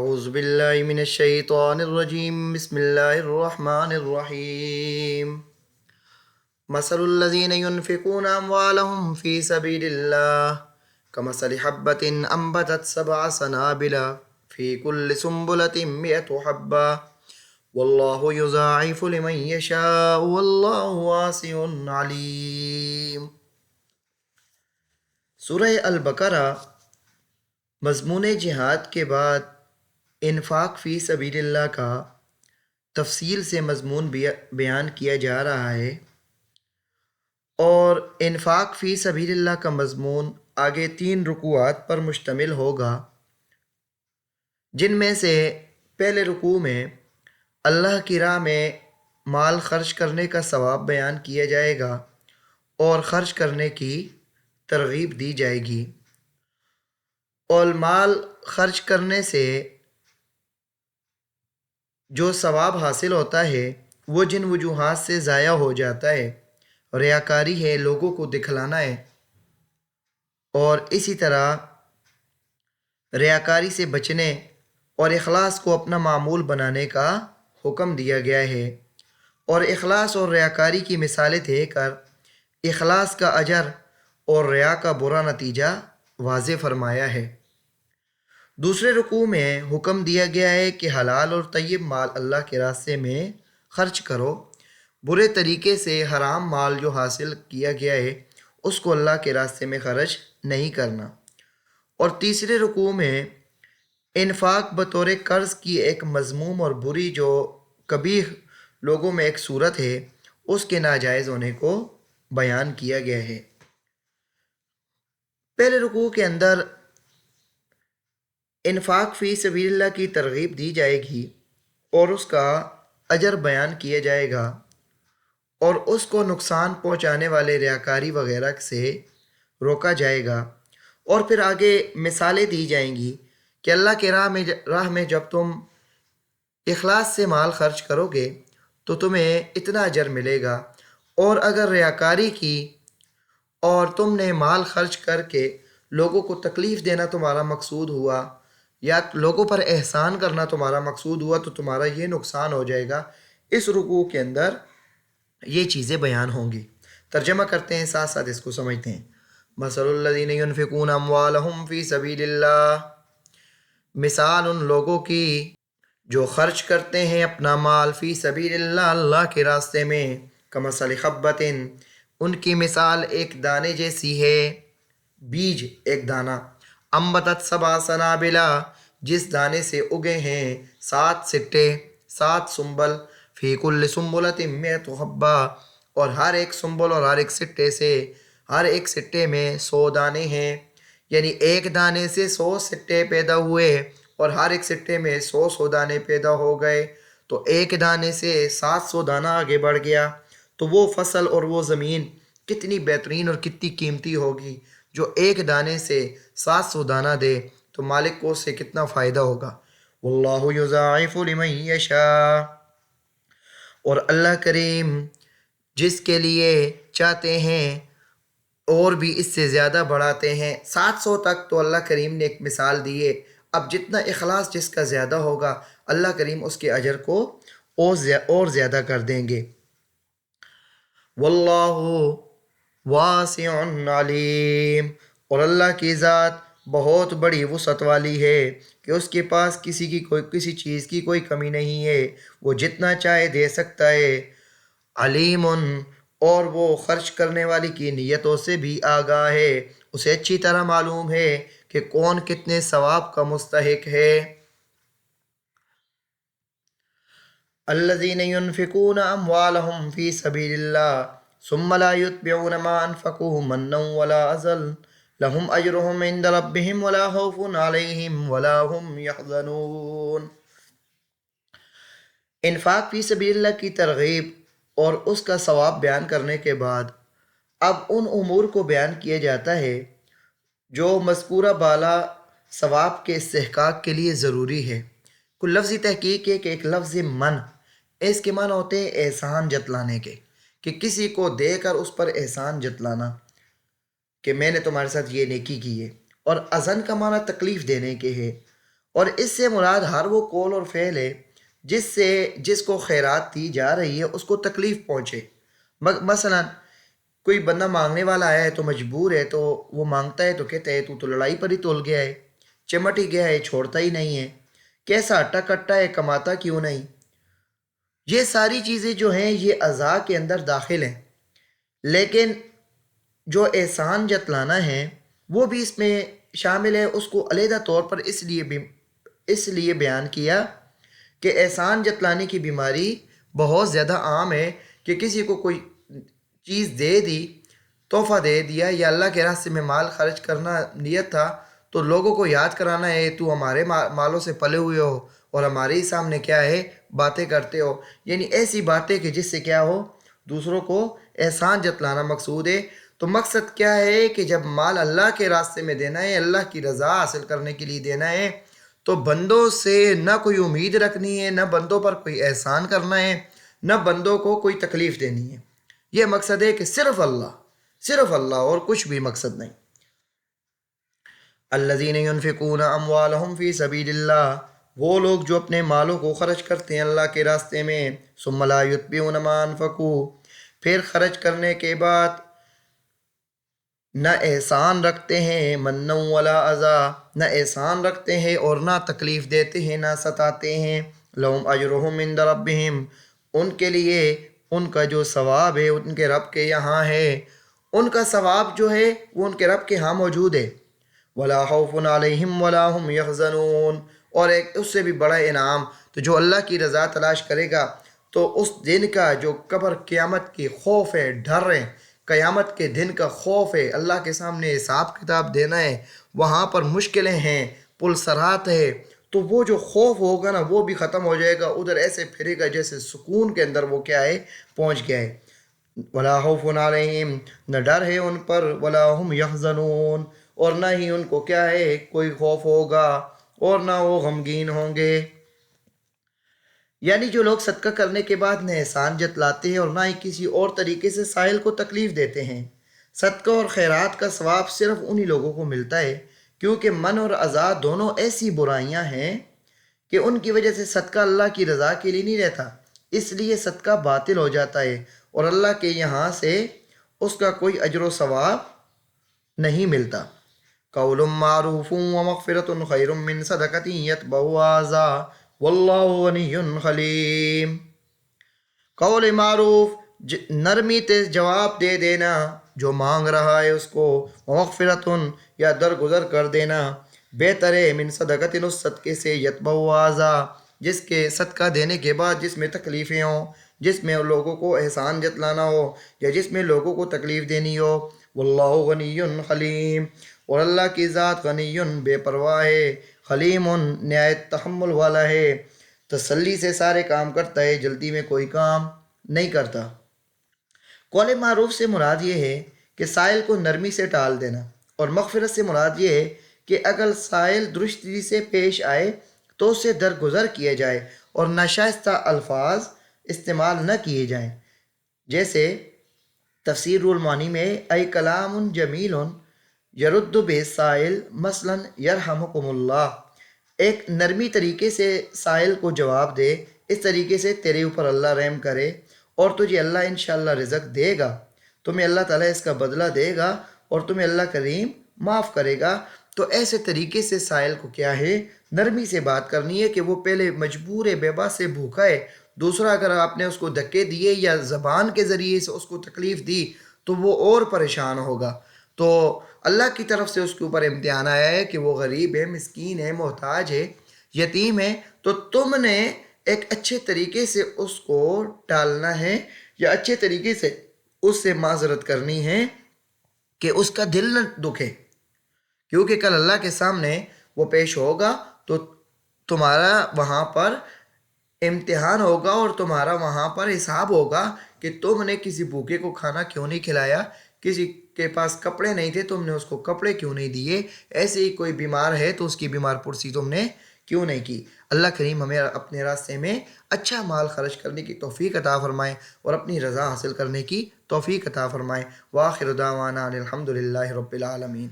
اعوذ باللہ من الشیطان الرجیم بسم اللہ الرحمن الرحیم مثل الذین ينفقون اموالهم فی سبیل اللہ کمثل حبۃ انبتت سبع سنابل فی کل سنبلۃ مئۃ حبۃ واللہ یضاعف لمن یشاء واللہ واسع علیم۔ سورہ البقرہ مضمون جہاد کے بعد انفاق فی سبیل اللہ کا تفصیل سے مضمون بیان کیا جا رہا ہے، اور انفاق فی سبیل اللہ کا مضمون آگے 3 رکوعات پر مشتمل ہوگا، جن میں سے پہلے رکوع میں اللہ کی راہ میں مال خرچ کرنے کا ثواب بیان کیا جائے گا اور خرچ کرنے کی ترغیب دی جائے گی، اور مال خرچ کرنے سے جو ثواب حاصل ہوتا ہے وہ جن وجوہات سے ضائع ہو جاتا ہے، ریاکاری ہے، لوگوں کو دکھلانا ہے، اور اسی طرح ریاکاری سے بچنے اور اخلاص کو اپنا معمول بنانے کا حکم دیا گیا ہے، اور اخلاص اور ریاکاری کی مثالیں دے کر اخلاص کا اجر اور ریا کا برا نتیجہ واضح فرمایا ہے۔ دوسرے رکوع میں حکم دیا گیا ہے کہ حلال اور طیب مال اللہ کے راستے میں خرچ کرو، برے طریقے سے حرام مال جو حاصل کیا گیا ہے اس کو اللہ کے راستے میں خرچ نہیں کرنا۔ اور تیسرے رکوع میں انفاق بطور قرض کی ایک مذموم اور بری جو قبیح لوگوں میں ایک صورت ہے اس کے ناجائز ہونے کو بیان کیا گیا ہے۔ پہلے رکوع کے اندر انفاق فی سبیل اللہ کی ترغیب دی جائے گی اور اس کا اجر بیان کیا جائے گا، اور اس کو نقصان پہنچانے والے ریاکاری وغیرہ سے روکا جائے گا، اور پھر آگے مثالیں دی جائیں گی کہ اللہ کے راہ میں جب تم اخلاص سے مال خرچ کرو گے تو تمہیں اتنا اجر ملے گا، اور اگر ریاکاری کی اور تم نے مال خرچ کر کے لوگوں کو تکلیف دینا تمہارا مقصود ہوا یا لوگوں پر احسان کرنا تمہارا مقصود ہوا تو تمہارا یہ نقصان ہو جائے گا۔ اس رکوع کے اندر یہ چیزیں بیان ہوں گی۔ ترجمہ کرتے ہیں، ساتھ ساتھ اس کو سمجھتے ہیں۔ مثل الذین ينفقون اموالهم فی سبیل اللہ، مثال ان لوگوں کی جو خرچ کرتے ہیں اپنا مال فی سبیل اللہ، اللہ کے راستے میں، کمثل حبۃ، ان کی مثال ایک دانے جیسی ہے، بیج ایک دانہ، انبتت سبع سنابل، جس دانے سے اگے ہیں 7 سٹے، 7 سنبل، فی کل سنبلۃ مئۃ حبۃ، اور ہر ایک سنبل اور ہر ایک سٹے سے، ہر ایک سٹے میں 100 دانے ہیں، یعنی ایک دانے سے 100 سٹے پیدا ہوئے اور ہر ایک سٹے میں 100 دانے پیدا ہو گئے، تو ایک دانے سے 700 دانہ آگے بڑھ گیا، تو وہ فصل اور وہ زمین کتنی بہترین اور کتنی قیمتی ہوگی جو ایک دانے سے 700 دانہ دے، تو مالک کو اس سے کتنا فائدہ ہوگا۔ واللہ یضاعف لمن یشاء، اور اللہ کریم جس کے لیے چاہتے ہیں اور بھی اس سے زیادہ بڑھاتے ہیں۔ 700 تک تو اللہ کریم نے ایک مثال دی ہے، اب جتنا اخلاص جس کا زیادہ ہوگا اللہ کریم اس کے اجر کو اور زیادہ کر دیں گے۔ واللہ واسع علیم، اور اللہ کی ذات بہت بڑی وسعت والی ہے کہ اس کے پاس کسی چیز کی کوئی کمی نہیں ہے، وہ جتنا چاہے دے سکتا ہے۔ علیم، اور وہ خرچ کرنے والی کی نیتوں سے بھی آگاہ ہے، اسے اچھی طرح معلوم ہے کہ کون کتنے ثواب کا مستحق ہے۔ الذین ينفقون اموالهم فی سبیل اللہ ثم لا يتبعون ما انفقوا منا ولا اذى لهم اجرهم عند ربهم ولا خوف علیہم ولا هم يحزنون۔ انفاق فی سبیل اللہ کی ترغیب اور اس کا ثواب بیان کرنے کے بعد اب ان امور کو بیان کیا جاتا ہے جو مذکورہ بالا ثواب کے استحقاق کے لیے ضروری ہے۔ کوئی لفظی تحقیق ہے کہ ایک لفظ من، اس کے معنی ہوتے ہیں احسان جتلانے کے، کہ کسی کو دے کر اس پر احسان جتلانا کہ میں نے تمہارے ساتھ یہ نیکی کی ہے، اور اذن کا معنی تکلیف دینے کے ہے، اور اس سے مراد ہر وہ قول اور فعل ہے جس کو خیرات دی جا رہی ہے اس کو تکلیف پہنچے۔ مثلا کوئی بندہ مانگنے والا آیا ہے تو مجبور ہے، تو وہ مانگتا ہے تو کہتا ہے تو لڑائی پر ہی تول گیا ہے، چمٹ ہی گیا ہے، چھوڑتا ہی نہیں ہے، کیسا اٹا کٹا ہے، کماتا کیوں نہیں۔ یہ ساری چیزیں جو ہیں یہ اعضاء کے اندر داخل ہیں، لیکن جو احسان جتلانا ہے وہ بھی اس میں شامل ہے۔ اس کو علیحدہ طور پر اس لیے بیان کیا کہ احسان جتلانے کی بیماری بہت زیادہ عام ہے کہ کسی کو کوئی چیز دے دی، تحفہ دے دیا، یا اللہ کے راستے میں مال خرچ کرنا نیت تھا تو لوگوں کو یاد کرانا ہے تو ہمارے مالوں سے پلے ہوئے ہو اور ہمارے ہی سامنے کیا ہے باتیں کرتے ہو، یعنی ایسی باتیں کہ جس سے کیا ہو دوسروں کو احسان جتلانا مقصود ہے۔ تو مقصد کیا ہے کہ جب مال اللہ کے راستے میں دینا ہے، اللہ کی رضا حاصل کرنے کے لیے دینا ہے، تو بندوں سے نہ کوئی امید رکھنی ہے، نہ بندوں پر کوئی احسان کرنا ہے، نہ بندوں کو کوئی تکلیف دینی ہے۔ یہ مقصد ہے کہ صرف اللہ اور کچھ بھی مقصد نہیں۔ الذین ينفقون اموالهم فی سبیل اللہ، وہ لوگ جو اپنے مالوں کو خرچ کرتے ہیں اللہ کے راستے میں، ثم لا یتبعون ما انفقوا، پھر خرچ کرنے کے بعد نہ احسان رکھتے ہیں، منّا ولا اذی، نہ احسان رکھتے ہیں اور نہ تکلیف دیتے ہیں، نہ ستاتے ہیں، لہم اجرہم عند ربہم، ان کے لیے ان کا جو ثواب ہے ان کے رب کے یہاں ہے، ان کا ثواب جو ہے وہ ان کے رب کے ہاں موجود ہے۔ ولا خوف علیہم ولا هم یحزنون، اور ایک اس سے بھی بڑا انعام، تو جو اللہ کی رضا تلاش کرے گا تو اس دن کا جو قبر قیامت کی خوف ہے، ڈر ہے، قیامت کے دن کا خوف ہے، اللہ کے سامنے حساب کتاب دینا ہے، وہاں پر مشکلیں ہیں، پلسرات ہے، تو وہ جو خوف ہوگا نا وہ بھی ختم ہو جائے گا، ادھر ایسے پھرے گا جیسے سکون کے اندر وہ کیا ہے پہنچ گیا ہے۔ ولا خوف علیہم، نہ ڈر ہے ان پر، ولا هم یحزنون، اور نہ ہی ان کو کیا ہے کوئی خوف ہوگا اور نہ وہ غمگین ہوں گے۔ یعنی جو لوگ صدقہ کرنے کے بعد نہ احسان جتلاتے ہیں اور نہ ہی کسی اور طریقے سے سائل کو تکلیف دیتے ہیں، صدقہ اور خیرات کا ثواب صرف انہی لوگوں کو ملتا ہے، کیونکہ من اور اذی دونوں ایسی برائیاں ہیں کہ ان کی وجہ سے صدقہ اللہ کی رضا کے لیے نہیں رہتا، اس لیے صدقہ باطل ہو جاتا ہے اور اللہ کے یہاں سے اس کا کوئی اجر و ثواب نہیں ملتا۔ قول معروف ومغفرۃ خیر من صدقۃ یتبعها اذی واللہ غنی حلیم۔ قول معروف، نرمی سے جواب دے دینا جو مانگ رہا ہے اس کو، ومغفرۃ یا درگزر کر دینا، بہتر ہے من صدقۃ، اس صدقے سے، یتبعها اذی، جس کے صدقہ دینے کے بعد جس میں تکلیفیں ہوں، جس میں لوگوں کو احسان جتلانا ہو یا جس میں لوگوں کو تکلیف دینی ہو۔ واللہ غنی حلیم، اور اللہ کی ذات غنی بے پرواہ ہے، حلیم نہایت تحمل والا ہے، تسلی سے سارے کام کرتا ہے، جلدی میں کوئی کام نہیں کرتا۔ قول معروف سے مراد یہ ہے کہ سائل کو نرمی سے ٹال دینا، اور مغفرت سے مراد یہ ہے کہ اگر سائل درستی سے پیش آئے تو اس سے درگزر کیا جائے اور ناشائستہ الفاظ استعمال نہ کیے جائیں، جیسے تفسیر المعانی میں ای کلام جمیل یرد بے سائل مثلا یرحمکم اللہ، ایک نرمی طریقے سے سائل کو جواب دے، اس طریقے سے تیرے اوپر اللہ رحم کرے اور تجھے اللہ انشاءاللہ رزق دے گا، تمہیں اللہ تعالیٰ اس کا بدلہ دے گا اور تمہیں اللہ کریم معاف کرے گا۔ تو ایسے طریقے سے سائل کو کیا ہے نرمی سے بات کرنی ہے کہ وہ پہلے مجبور ہے، بے بس سے بھوکا ہے، دوسرا اگر آپ نے اس کو دھکے دیے یا زبان کے ذریعے سے اس کو تکلیف دی تو وہ اور پریشان ہوگا۔ تو اللہ کی طرف سے اس کے اوپر امتحان آیا ہے کہ وہ غریب ہے، مسکین ہے، محتاج ہے، یتیم ہے، تو تم نے ایک اچھے طریقے سے اس کو ٹالنا ہے یا اچھے طریقے سے اس سے معذرت کرنی ہے کہ اس کا دل نہ دکھے، کیونکہ کل اللہ کے سامنے وہ پیش ہوگا تو تمہارا وہاں پر امتحان ہوگا اور تمہارا وہاں پر حساب ہوگا کہ تم نے کسی بھوکے کو کھانا کیوں نہیں کھلایا، کسی کے پاس کپڑے نہیں تھے تم نے اس کو کپڑے کیوں نہیں دیے، ایسے ہی کوئی بیمار ہے تو اس کی بیمار پرسی تم نے کیوں نہیں کی۔ اللہ کریم ہمیں اپنے راستے میں اچھا مال خرچ کرنے کی توفیق عطا فرمائے اور اپنی رضا حاصل کرنے کی توفیق عطا فرمائے۔ وآخر دعوانا الحمد للہ رب العالمین۔